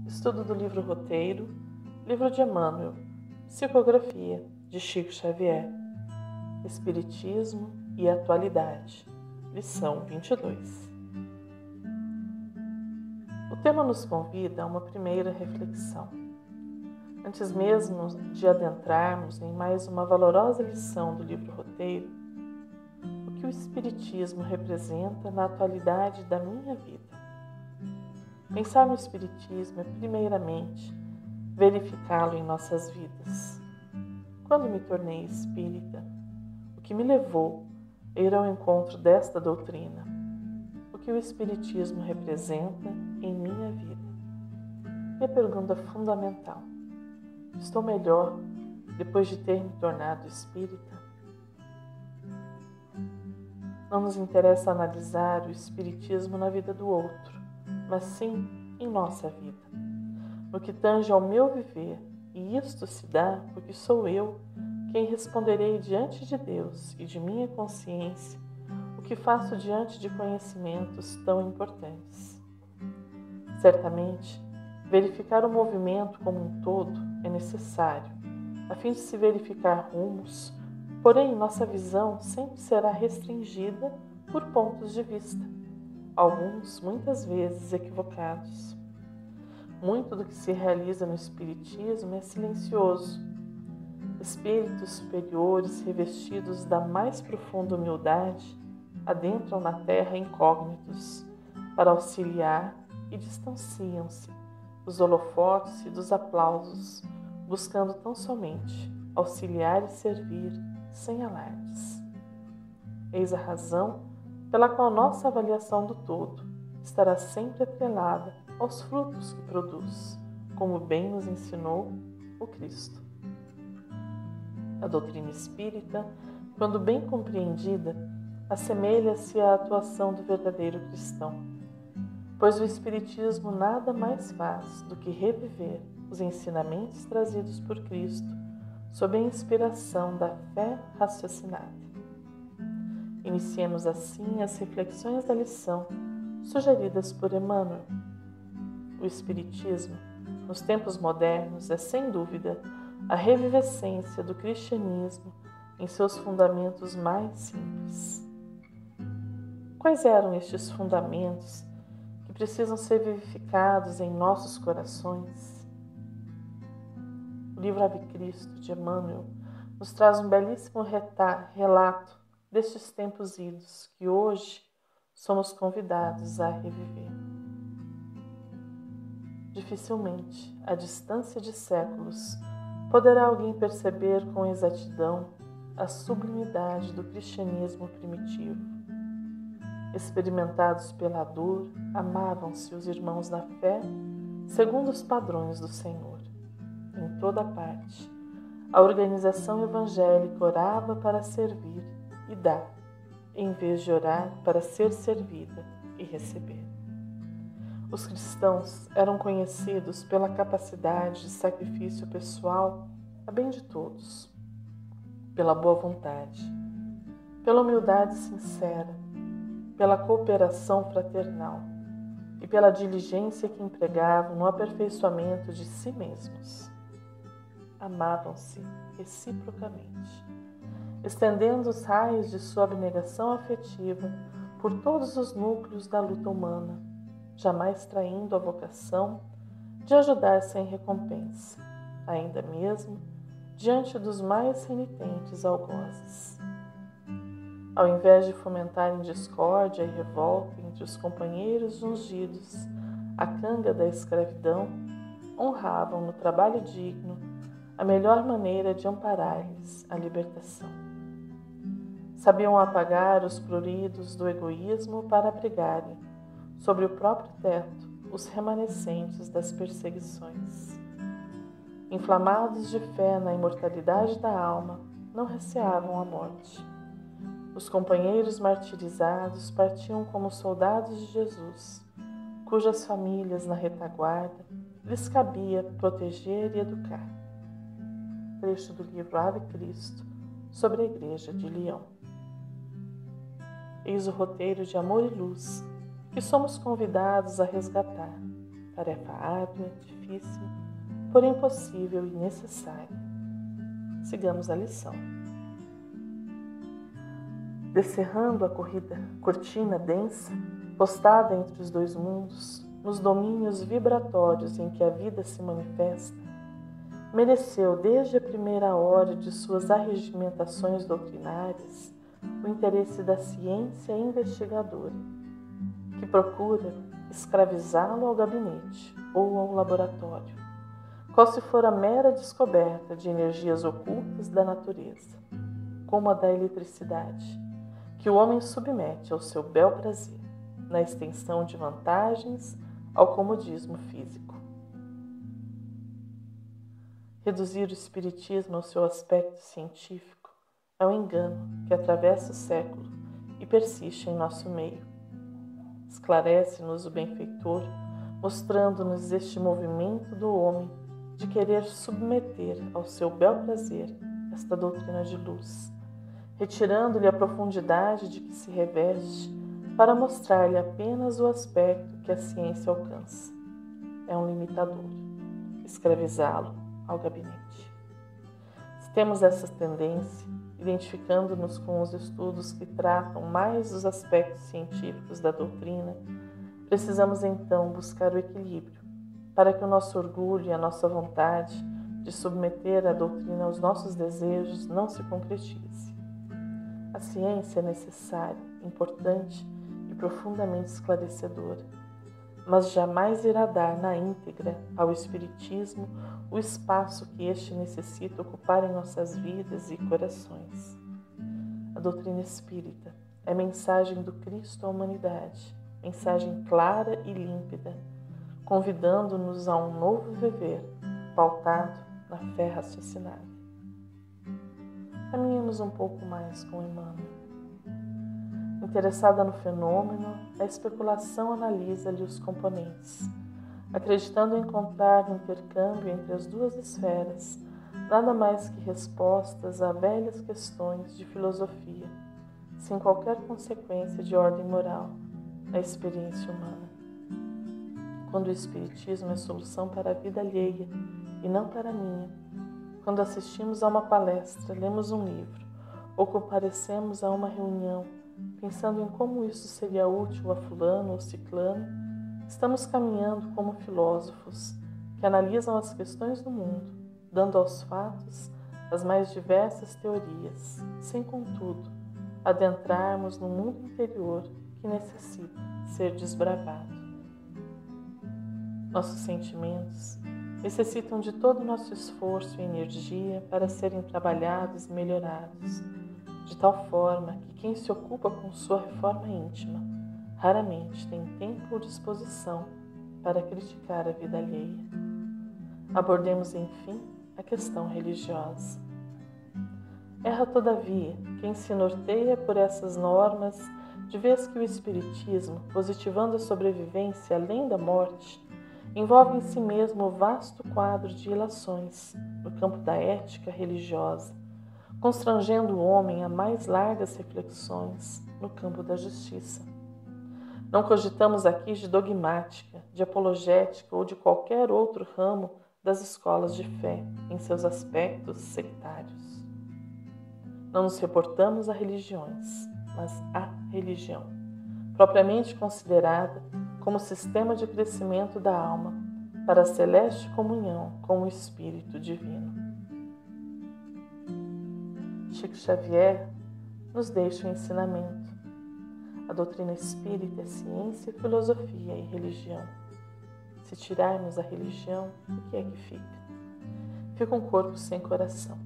Estudo do livro Roteiro, Livro de Emmanuel, Psicografia de Chico Xavier, Espiritismo e Atualidade, lição 22. O tema nos convida a uma primeira reflexão. Antes mesmo de adentrarmos em mais uma valorosa lição do livro Roteiro, o que o Espiritismo representa na atualidade da minha vida. Pensar no Espiritismo é, primeiramente, verificá-lo em nossas vidas. Quando me tornei espírita, o que me levou a ir ao encontro desta doutrina? O que o Espiritismo representa em minha vida? E a pergunta fundamental: estou melhor depois de ter me tornado espírita? Não nos interessa analisar o Espiritismo na vida do outro, mas sim em nossa vida, no que tange ao meu viver, e isto se dá porque sou eu quem responderei diante de Deus e de minha consciência o que faço diante de conhecimentos tão importantes. Certamente, verificar o movimento como um todo é necessário, a fim de se verificar rumos, porém nossa visão sempre será restringida por pontos de vista, alguns muitas vezes equivocados. Muito do que se realiza no Espiritismo é silencioso. Espíritos superiores revestidos da mais profunda humildade adentram na terra incógnitos para auxiliar e distanciam-se dos holofotes e dos aplausos, buscando tão somente auxiliar e servir sem alardes. Eis a razão pela qual nossa avaliação do todo estará sempre atrelada aos frutos que produz, como bem nos ensinou o Cristo. A doutrina espírita, quando bem compreendida, assemelha-se à atuação do verdadeiro cristão, pois o Espiritismo nada mais faz do que reviver os ensinamentos trazidos por Cristo sob a inspiração da fé raciocinada. Iniciemos assim as reflexões da lição sugeridas por Emmanuel. O Espiritismo, nos tempos modernos, é sem dúvida a revivescência do cristianismo em seus fundamentos mais simples. Quais eram estes fundamentos que precisam ser vivificados em nossos corações? O livro Ave Cristo, de Emmanuel, nos traz um belíssimo relato destes tempos idos que hoje somos convidados a reviver. Dificilmente, à distância de séculos, poderá alguém perceber com exatidão a sublimidade do cristianismo primitivo. Experimentados pela dor, amavam-se os irmãos na fé segundo os padrões do Senhor. Em toda parte, a organização evangélica orava para servir e dar, em vez de orar para ser servida e receber. Os cristãos eram conhecidos pela capacidade de sacrifício pessoal a bem de todos, pela boa vontade, pela humildade sincera, pela cooperação fraternal e pela diligência que empregavam no aperfeiçoamento de si mesmos. Amavam-se reciprocamente, estendendo os raios de sua abnegação afetiva por todos os núcleos da luta humana, jamais traindo a vocação de ajudar sem recompensa, ainda mesmo diante dos mais renitentes algozes. Ao invés de fomentarem discórdia e revolta entre os companheiros ungidos à canga da escravidão, honravam no trabalho digno a melhor maneira de amparar-lhes a libertação. Sabiam apagar os pruridos do egoísmo para abrigarem, sobre o próprio teto, os remanescentes das perseguições. Inflamados de fé na imortalidade da alma, não receavam a morte. Os companheiros martirizados partiam como soldados de Jesus, cujas famílias na retaguarda lhes cabia proteger e educar. Trecho do livro Ave Cristo, sobre a Igreja de Lyon. Eis o roteiro de amor e luz que somos convidados a resgatar, tarefa árdua, difícil, porém possível e necessária. Sigamos a lição. Descerrando a cortina densa, postada entre os dois mundos, nos domínios vibratórios em que a vida se manifesta, mereceu desde a primeira hora de suas arregimentações doutrinárias o interesse da ciência investigadora, que procura escravizá-lo ao gabinete ou ao laboratório, qual se for a mera descoberta de energias ocultas da natureza, como a da eletricidade, que o homem submete ao seu bel prazer, na extensão de vantagens ao comodismo físico. Reduzir o espiritismo ao seu aspecto científico é um engano que atravessa o século e persiste em nosso meio. Esclarece-nos o benfeitor, mostrando-nos este movimento do homem de querer submeter ao seu bel prazer esta doutrina de luz, retirando-lhe a profundidade de que se reveste para mostrar-lhe apenas o aspecto que a ciência alcança. É um limitador, escravizá-lo ao gabinete. Se temos essa tendência, identificando-nos com os estudos que tratam mais dos aspectos científicos da doutrina, precisamos então buscar o equilíbrio, para que o nosso orgulho e a nossa vontade de submeter a doutrina aos nossos desejos não se concretize. A ciência é necessária, importante e profundamente esclarecedora, mas jamais irá dar na íntegra ao Espiritismo o espaço que este necessita ocupar em nossas vidas e corações. A doutrina espírita é mensagem do Cristo à humanidade, mensagem clara e límpida, convidando-nos a um novo viver, pautado na fé raciocinada. Caminhemos um pouco mais com Emmanuel. Interessada no fenômeno, a especulação analisa-lhe os componentes, acreditando encontrar no intercâmbio entre as duas esferas nada mais que respostas a velhas questões de filosofia, sem qualquer consequência de ordem moral na experiência humana. Quando o Espiritismo é solução para a vida alheia e não para a minha, quando assistimos a uma palestra, lemos um livro ou comparecemos a uma reunião, pensando em como isso seria útil a fulano ou ciclano, estamos caminhando como filósofos que analisam as questões do mundo, dando aos fatos as mais diversas teorias, sem, contudo, adentrarmos no mundo interior que necessita ser desbravado. Nossos sentimentos necessitam de todo o nosso esforço e energia para serem trabalhados e melhorados, de tal forma que quem se ocupa com sua reforma íntima raramente tem tempo ou disposição para criticar a vida alheia. Abordemos, enfim, a questão religiosa. Erra, todavia, quem se norteia por essas normas, de vez que o Espiritismo, positivando a sobrevivência além da morte, envolve em si mesmo o vasto quadro de ilações no campo da ética religiosa, constrangendo o homem a mais largas reflexões no campo da justiça. Não cogitamos aqui de dogmática, de apologética ou de qualquer outro ramo das escolas de fé em seus aspectos sectários. Não nos reportamos a religiões, mas à religião, propriamente considerada como sistema de crescimento da alma para a celeste comunhão com o Espírito Divino. Chico Xavier nos deixa um ensinamento. A doutrina espírita é ciência, filosofia e religião. Se tirarmos a religião, o que é que fica? Fica um corpo sem coração.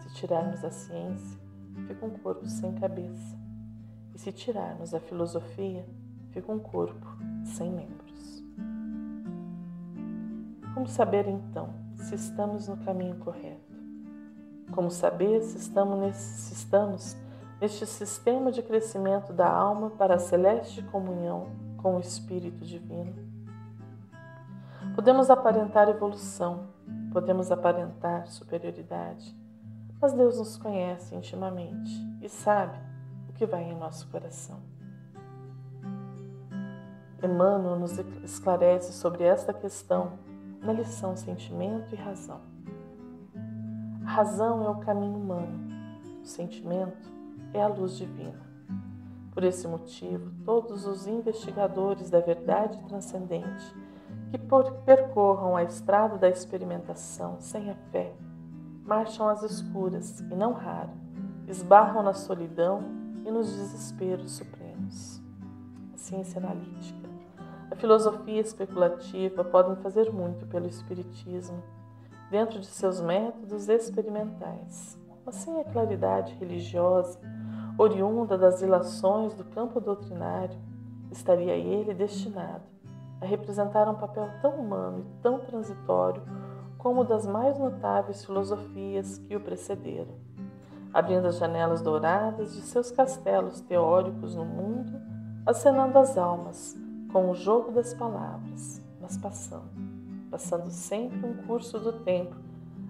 Se tirarmos a ciência, fica um corpo sem cabeça. E se tirarmos a filosofia, fica um corpo sem membros. Como saber, então, se estamos no caminho correto? Como saber se estamos neste sistema de crescimento da alma para a celeste comunhão com o Espírito Divino? Podemos aparentar evolução, podemos aparentar superioridade, mas Deus nos conhece intimamente e sabe o que vai em nosso coração. Emmanuel nos esclarece sobre esta questão na lição Sentimento e Razão. A razão é o caminho humano, o sentimento é a luz divina. Por esse motivo, todos os investigadores da verdade transcendente que percorram a estrada da experimentação sem a fé, marcham às escuras e, não raro, esbarram na solidão e nos desesperos supremos. A ciência analítica, a filosofia especulativa podem fazer muito pelo espiritismo, dentro de seus métodos experimentais, mas sem a claridade religiosa, oriunda das ilações do campo doutrinário, estaria ele destinado a representar um papel tão humano e tão transitório como o das mais notáveis filosofias que o precederam, abrindo as janelas douradas de seus castelos teóricos no mundo, acenando as almas com o jogo das palavras, mas passando sempre um curso do tempo,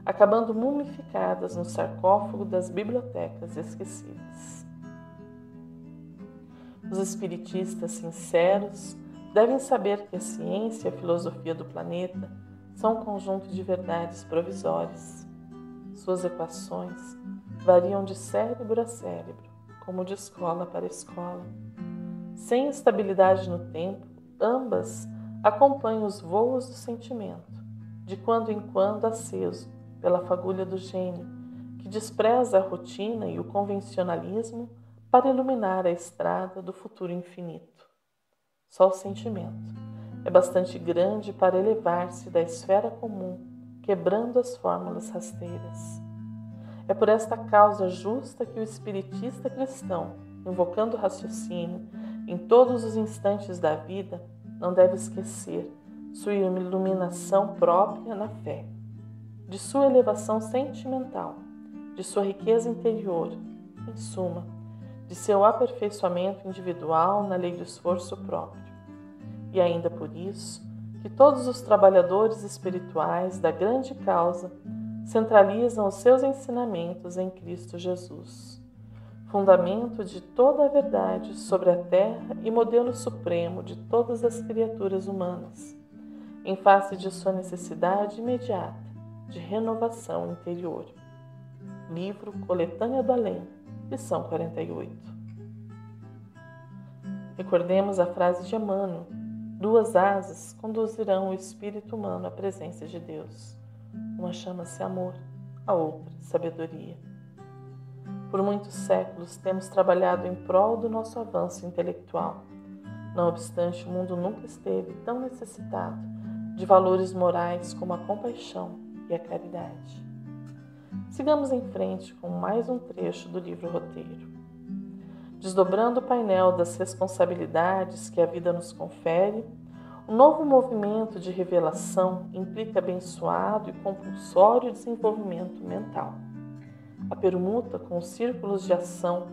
acabando mumificadas no sarcófago das bibliotecas esquecidas. Os espiritistas sinceros devem saber que a ciência e a filosofia do planeta são um conjunto de verdades provisórias. Suas equações variam de cérebro a cérebro, como de escola para escola. Sem estabilidade no tempo, ambas acompanham os voos do sentimento, de quando em quando aceso pela fagulha do gênio, que despreza a rotina e o convencionalismo para iluminar a estrada do futuro infinito. Só o sentimento é bastante grande para elevar-se da esfera comum, quebrando as fórmulas rasteiras. É por esta causa justa que o espiritista cristão, invocando o raciocínio em todos os instantes da vida, não deve esquecer sua iluminação própria na fé, de sua elevação sentimental, de sua riqueza interior, em suma, de seu aperfeiçoamento individual na lei do esforço próprio. E ainda por isso, que todos os trabalhadores espirituais da grande causa centralizam os seus ensinamentos em Cristo Jesus, fundamento de toda a verdade sobre a terra e modelo supremo de todas as criaturas humanas, em face de sua necessidade imediata de renovação interior. Livro Coletânea do Além, lição 48. Recordemos a frase de Emmanuel: 2 asas conduzirão o espírito humano à presença de Deus. Uma chama-se amor, a outra sabedoria. Por muitos séculos temos trabalhado em prol do nosso avanço intelectual. Não obstante, o mundo nunca esteve tão necessitado de valores morais como a compaixão e a caridade. Sigamos em frente com mais um trecho do livro Roteiro. Desdobrando o painel das responsabilidades que a vida nos confere, o novo movimento de revelação implica abençoado e compulsório desenvolvimento mental. A permuta com os círculos de ação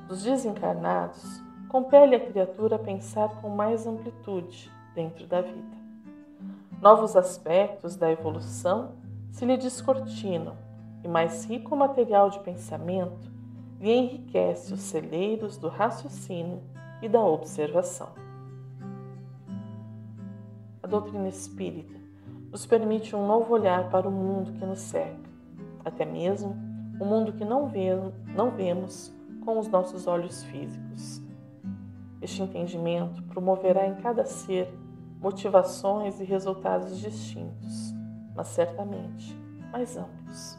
dos desencarnados compele a criatura a pensar com mais amplitude dentro da vida. Novos aspectos da evolução se lhe descortinam e mais rico material de pensamento lhe enriquece os celeiros do raciocínio e da observação. A doutrina espírita nos permite um novo olhar para o mundo que nos cerca, até mesmo o mundo que não vemos com os nossos olhos físicos. Este entendimento promoverá em cada ser motivações e resultados distintos, mas certamente mais amplos.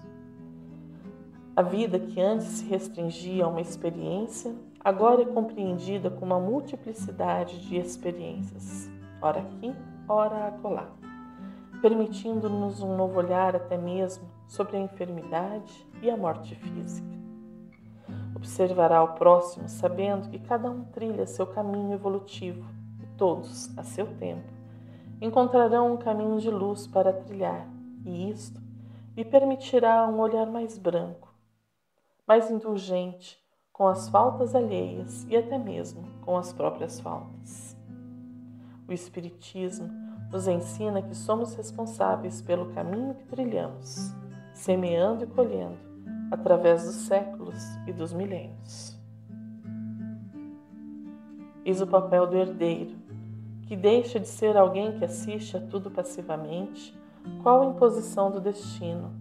A vida que antes se restringia a uma experiência, agora é compreendida com uma multiplicidade de experiências, ora aqui, ora acolá, permitindo-nos um novo olhar até mesmo sobre a enfermidade e a morte física. Observará o próximo sabendo que cada um trilha seu caminho evolutivo e todos, a seu tempo, encontrarão um caminho de luz para trilhar, e isto lhe permitirá um olhar mais branco, mais indulgente com as faltas alheias e até mesmo com as próprias faltas. O Espiritismo nos ensina que somos responsáveis pelo caminho que trilhamos, semeando e colhendo através dos séculos e dos milênios. Eis o papel do herdeiro, que deixa de ser alguém que assiste a tudo passivamente, qual a imposição do destino,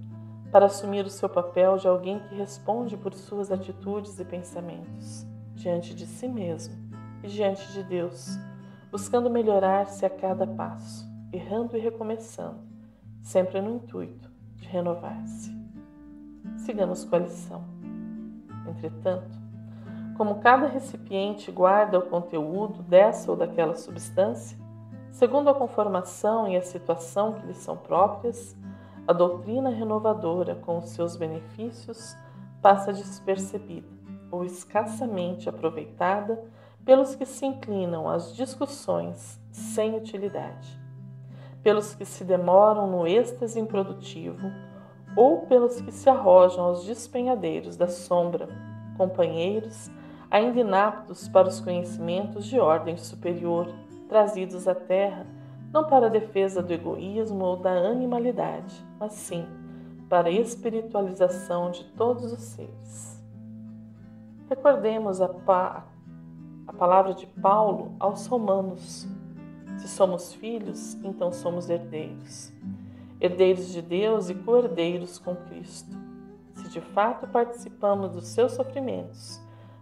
para assumir o seu papel de alguém que responde por suas atitudes e pensamentos, diante de si mesmo e diante de Deus, buscando melhorar-se a cada passo, errando e recomeçando, sempre no intuito de renovar-se. Sigamos com a lição. Entretanto, como cada recipiente guarda o conteúdo dessa ou daquela substância, segundo a conformação e a situação que lhe são próprias, a doutrina renovadora, com os seus benefícios, passa despercebida ou escassamente aproveitada pelos que se inclinam às discussões sem utilidade, pelos que se demoram no êxtase improdutivo ou pelos que se arrojam aos despenhadeiros da sombra, companheiros ainda inaptos para os conhecimentos de ordem superior, trazidos à Terra não para a defesa do egoísmo ou da animalidade, mas sim para a espiritualização de todos os seres. Recordemos a palavra de Paulo aos Romanos: se somos filhos, então somos herdeiros. Herdeiros de Deus e co-herdeiros com Cristo, se de fato participamos dos seus sofrimentos,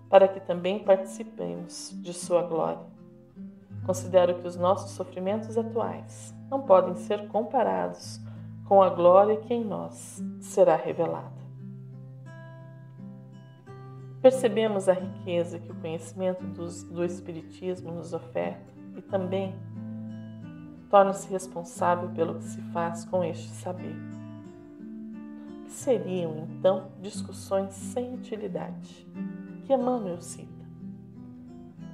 para que também participemos de sua glória. Considero que os nossos sofrimentos atuais não podem ser comparados com a glória que em nós será revelada. Percebemos a riqueza que o conhecimento do Espiritismo nos oferta e também torna-se responsável pelo que se faz com este saber. O que seriam, então, discussões sem utilidade, que Emmanuel cita?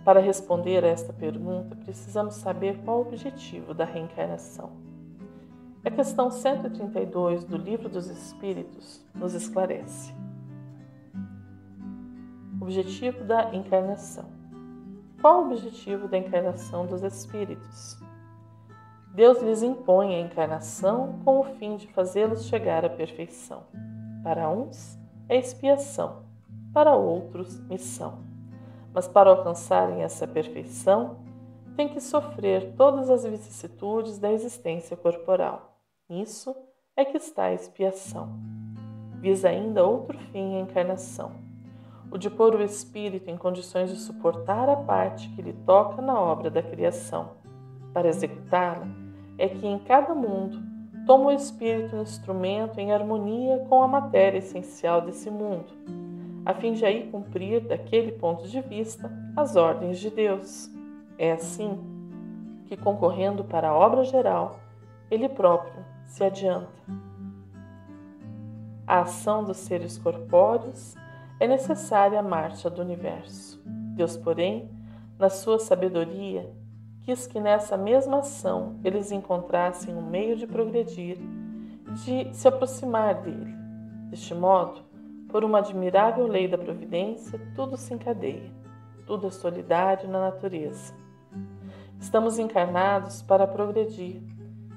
Para responder a esta pergunta, precisamos saber qual o objetivo da reencarnação. A questão 132 do Livro dos Espíritos nos esclarece. Objetivo da encarnação. Qual o objetivo da encarnação dos espíritos? Deus lhes impõe a encarnação com o fim de fazê-los chegar à perfeição. Para uns é expiação, para outros missão. Mas para alcançarem essa perfeição, têm que sofrer todas as vicissitudes da existência corporal. Nisso é que está a expiação. Visa ainda outro fim a encarnação, o de pôr o espírito em condições de suportar a parte que lhe toca na obra da criação. Para executá-la, é que em cada mundo toma o espírito um instrumento em harmonia com a matéria essencial desse mundo, a fim de aí cumprir, daquele ponto de vista, as ordens de Deus. É assim que, concorrendo para a obra geral, ele próprio se adianta. A ação dos seres corpóreos é necessária à marcha do universo. Deus, porém, na sua sabedoria, quis que nessa mesma ação eles encontrassem um meio de progredir e de se aproximar dele. Deste modo, por uma admirável lei da providência, tudo se encadeia, tudo é solidário na natureza. Estamos encarnados para progredir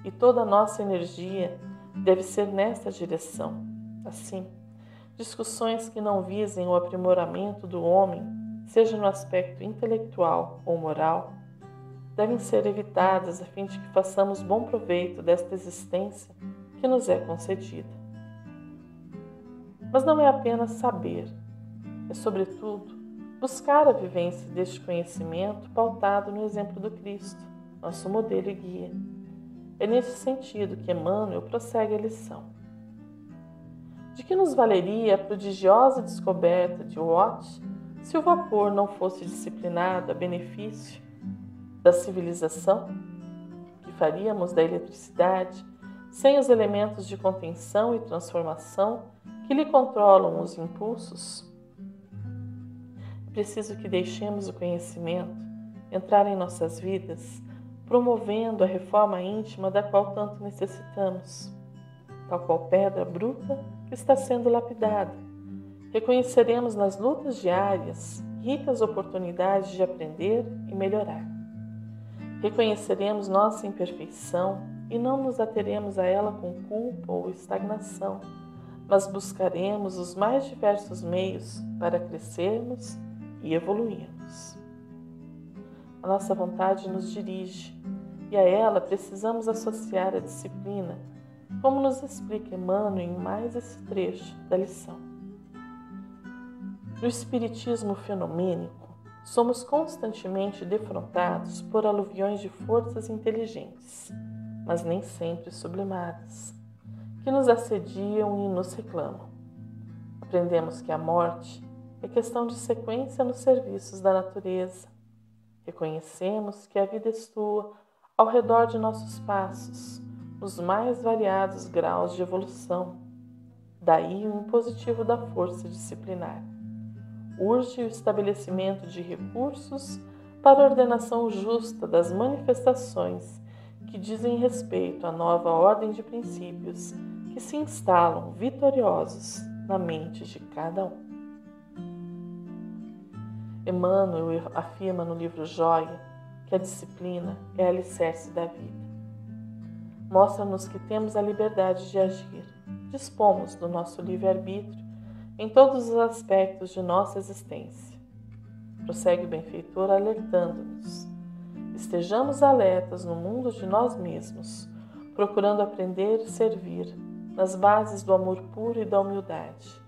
e toda a nossa energia deve ser nesta direção. Assim, discussões que não visem o aprimoramento do homem, seja no aspecto intelectual ou moral, devem ser evitadas a fim de que façamos bom proveito desta existência que nos é concedida. Mas não é apenas saber, é sobretudo buscar a vivência deste conhecimento pautado no exemplo do Cristo, nosso modelo e guia. É nesse sentido que Emmanuel prossegue a lição. De que nos valeria a prodigiosa descoberta de Watt se o vapor não fosse disciplinado a benefício da civilização? Que faríamos da eletricidade sem os elementos de contenção e transformação que lhe controlam os impulsos? É preciso que deixemos o conhecimento entrar em nossas vidas, promovendo a reforma íntima da qual tanto necessitamos, tal qual pedra bruta que está sendo lapidada. Reconheceremos nas lutas diárias ricas oportunidades de aprender e melhorar. Reconheceremos nossa imperfeição e não nos ateremos a ela com culpa ou estagnação, mas buscaremos os mais diversos meios para crescermos e evoluirmos. A nossa vontade nos dirige e a ela precisamos associar a disciplina, como nos explica Emmanuel em mais esse trecho da lição. No espiritismo fenomênico, somos constantemente defrontados por aluviões de forças inteligentes, mas nem sempre sublimadas, que nos assediam e nos reclamam. Aprendemos que a morte é questão de sequência nos serviços da natureza. Reconhecemos que a vida estua ao redor de nossos passos, nos mais variados graus de evolução. Daí o impositivo da força disciplinar. Urge o estabelecimento de recursos para a ordenação justa das manifestações que dizem respeito à nova ordem de princípios que se instalam vitoriosos na mente de cada um. Emmanuel afirma no livro Joia que a disciplina é alicerce da vida. Mostra-nos que temos a liberdade de agir, dispomos do nosso livre-arbítrio em todos os aspectos de nossa existência. Prossegue o benfeitor alertando-nos. Estejamos alertas no mundo de nós mesmos, procurando aprender e servir nas bases do amor puro e da humildade,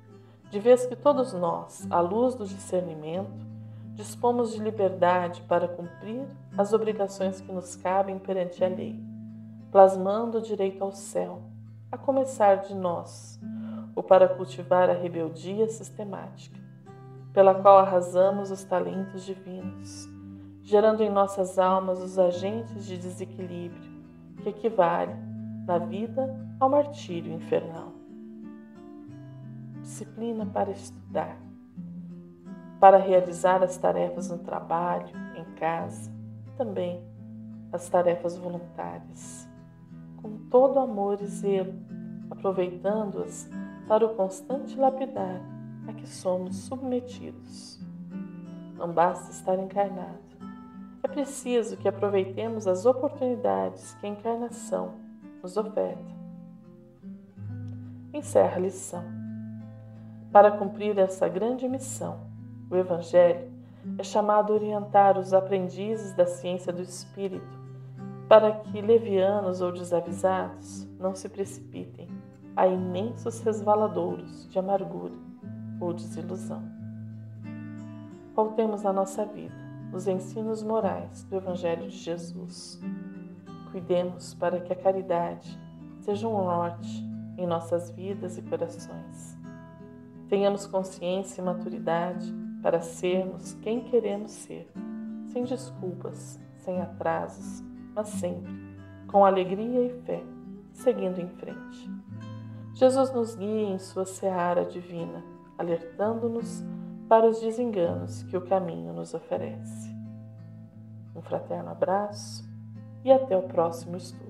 de vez que todos nós, à luz do discernimento, dispomos de liberdade para cumprir as obrigações que nos cabem perante a lei, plasmando o direito ao céu, a começar de nós, ou para cultivar a rebeldia sistemática, pela qual arrasamos os talentos divinos, gerando em nossas almas os agentes de desequilíbrio, que equivale, na vida, ao martírio infernal. Disciplina para estudar, para realizar as tarefas no trabalho, em casa, também as tarefas voluntárias, com todo amor e zelo, aproveitando-as para o constante lapidar a que somos submetidos. Não basta estar encarnado, é preciso que aproveitemos as oportunidades que a encarnação nos oferta. Encerra a lição. Para cumprir essa grande missão, o Evangelho é chamado a orientar os aprendizes da ciência do Espírito para que, levianos ou desavisados, não se precipitem a imensos resvaladouros de amargura ou desilusão. Voltemos à nossa vida, os ensinos morais do Evangelho de Jesus. Cuidemos para que a caridade seja um norte em nossas vidas e corações. Tenhamos consciência e maturidade para sermos quem queremos ser, sem desculpas, sem atrasos, mas sempre com alegria e fé, seguindo em frente. Jesus nos guia em sua seara divina, alertando-nos para os desenganos que o caminho nos oferece. Um fraterno abraço e até o próximo estudo.